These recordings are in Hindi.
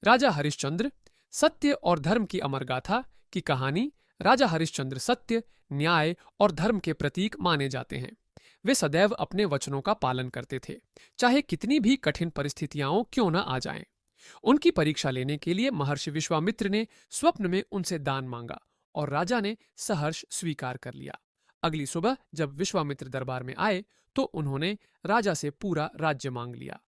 राजा हरिश्चंद्र, सत्य और धर्म की अमर गाथा की कहानी। राजा हरिश्चंद्र सत्य, न्याय और धर्म के प्रतीक माने जाते हैं। वे सदैव अपने वचनों का पालन करते थे, चाहे कितनी भी कठिन परिस्थितियां क्यों न आ जाएं। उनकी परीक्षा लेने के लिए महर्षि विश्वामित्र ने स्वप्न में उनसे दान मांगा और राजा ने सहर्ष स्वीकार कर लिया। अगली सुबह जब विश्वामित्र दरबार में आए तो उन्होंने राजा से पूरा राज्य मांग लिया।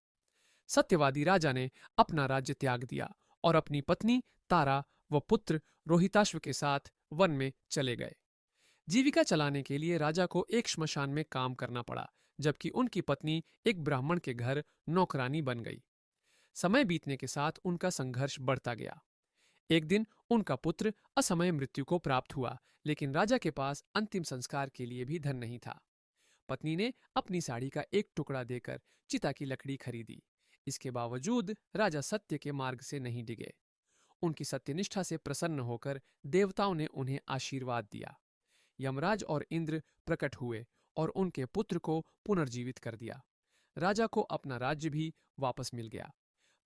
सत्यवादी राजा ने अपना राज्य त्याग दिया और अपनी पत्नी तारा व पुत्र रोहिताश्व के साथ वन में चले गए। जीविका चलाने के लिए राजा को एक श्मशान में काम करना पड़ा, जबकि उनकी पत्नी एक ब्राह्मण के घर नौकरानी बन गई। समय बीतने के साथ उनका संघर्ष बढ़ता गया। एक दिन उनका पुत्र असमय मृत्यु को प्राप्त हुआ, लेकिन राजा के पास अंतिम संस्कार के लिए भी धन नहीं था। पत्नी ने अपनी साड़ी का एक टुकड़ा देकर चिता की लकड़ी खरीदी। इसके बावजूद राजा सत्य के मार्ग से नहीं डिगे। उनकी सत्यनिष्ठा से प्रसन्न होकर देवताओं ने उन्हें आशीर्वाद दिया। यमराज और इंद्र प्रकट हुए और उनके पुत्र को पुनर्जीवित कर दिया। राजा को अपना राज्य भी वापस मिल गया।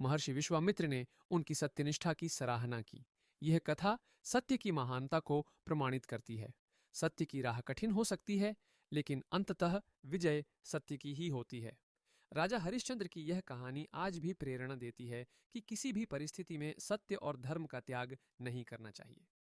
महर्षि विश्वामित्र ने उनकी सत्यनिष्ठा की सराहना की। यह कथा सत्य की महानता को प्रमाणित करती है। सत्य की राह कठिन हो सकती है, लेकिन अंततः विजय सत्य की ही होती है। राजा हरिश्चंद्र की यह कहानी आज भी प्रेरणा देती है कि किसी भी परिस्थिति में सत्य और धर्म का त्याग नहीं करना चाहिए।